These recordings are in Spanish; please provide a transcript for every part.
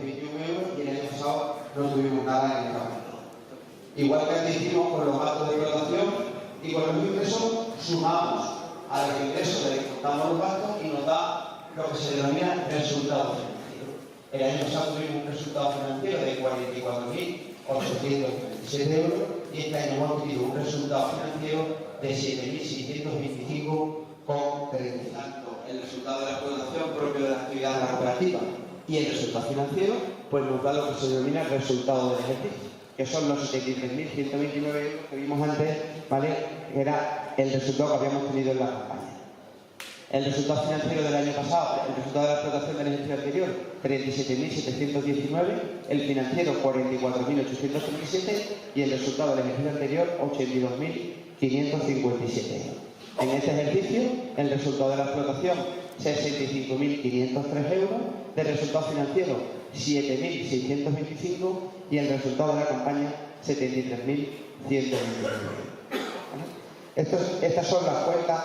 621 € y el año pasado no tuvimos nada en el campo. Igual que antes hicimos con los gastos de explotación y con los ingresos, sumamos a los ingresos, le descontamos los gastos y nos da lo que se denomina resultado financiero. El año pasado tuvimos un resultado financiero de 44.837 € y este año hemos tenido un resultado financiero de 7.625 con tanto el resultado de la explotación propio de la actividad de la cooperativa y el resultado financiero, pues nos da lo que se denomina el resultado del ejercicio, que son los 73.129 € que vimos antes, ¿vale? Era el resultado que habíamos tenido en la campaña. El resultado financiero del año pasado, el resultado de la explotación del ejercicio anterior, 37.719, el financiero 44.837 y el resultado del ejercicio anterior 82.557 €. En este ejercicio, el resultado de la explotación 65.503 €, del resultado financiero 7.625 y el resultado de la campaña 73.129 €. Estas son las cuentas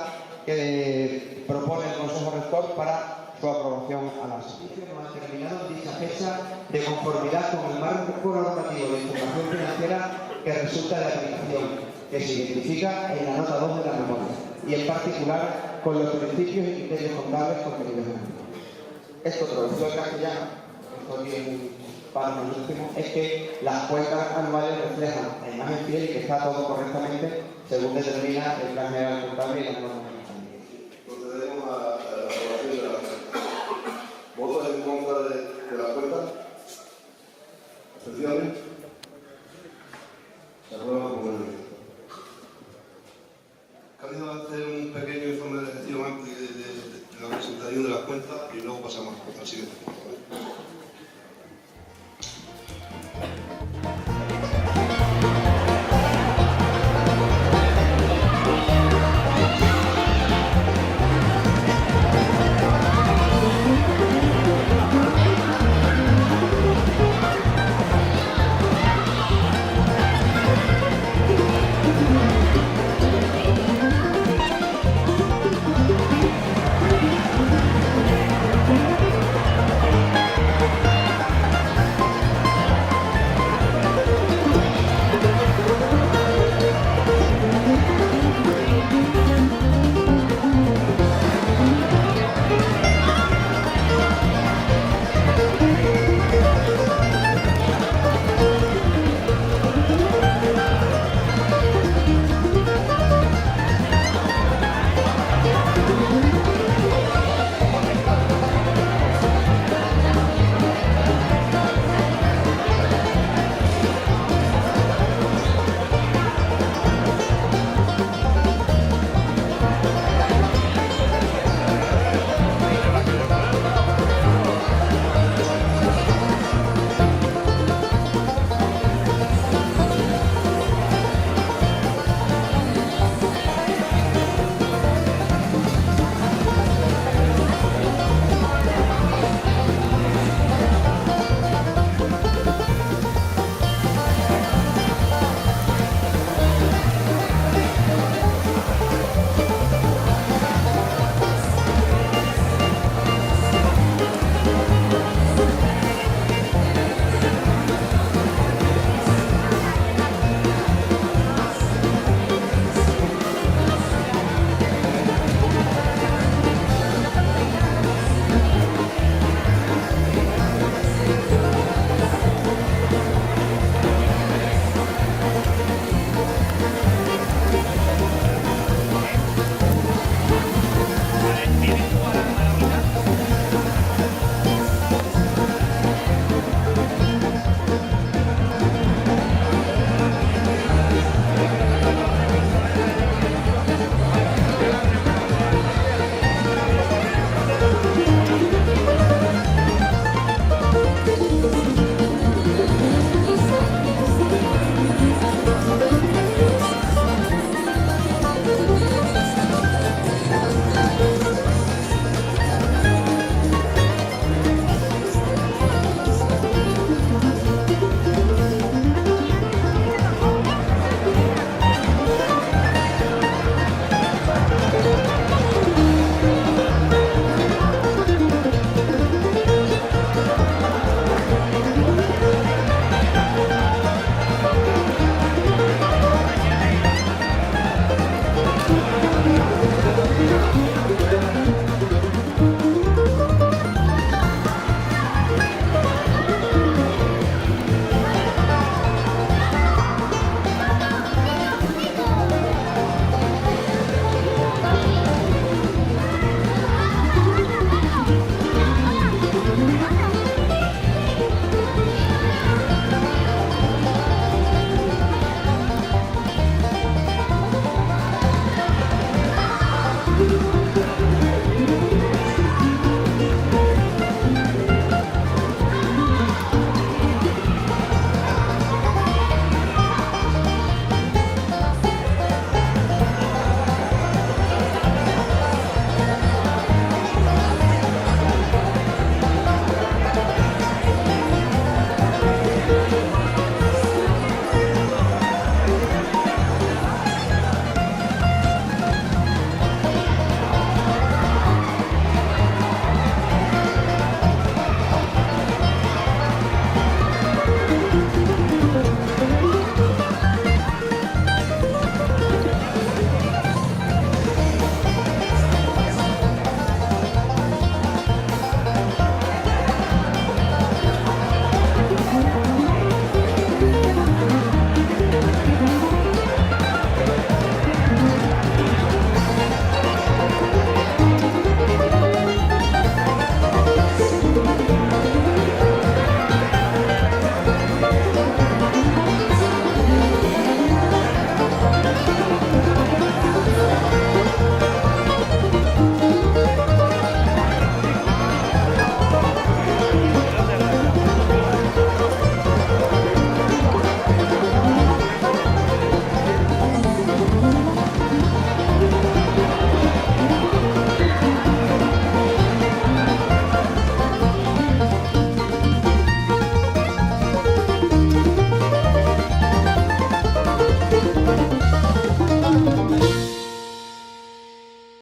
que propone el Consejo Rector para su aprobación a la Asamblea. Hemos determinado dicha fecha de conformidad con el marco normativo de información financiera que resulta de aplicación, que se identifica en la nota 2 de la memoria, y en particular con los principios y criterios contables contenidos en el mismo. Esto traducido al castellano, esto bien para nosotros, es que las cuentas anuales reflejan la imagen fiel y que está todo correctamente según determina el plan general contable y la norma. Procedemos a la aprobación de la cuenta. ¿Votos en contra de la cuenta? ¿Abstenciones? Se aprueba por unanimidad. Cádiz va a hacer un pequeño informe de gestión antes de la presentación de las cuentas y luego pasamos al siguiente.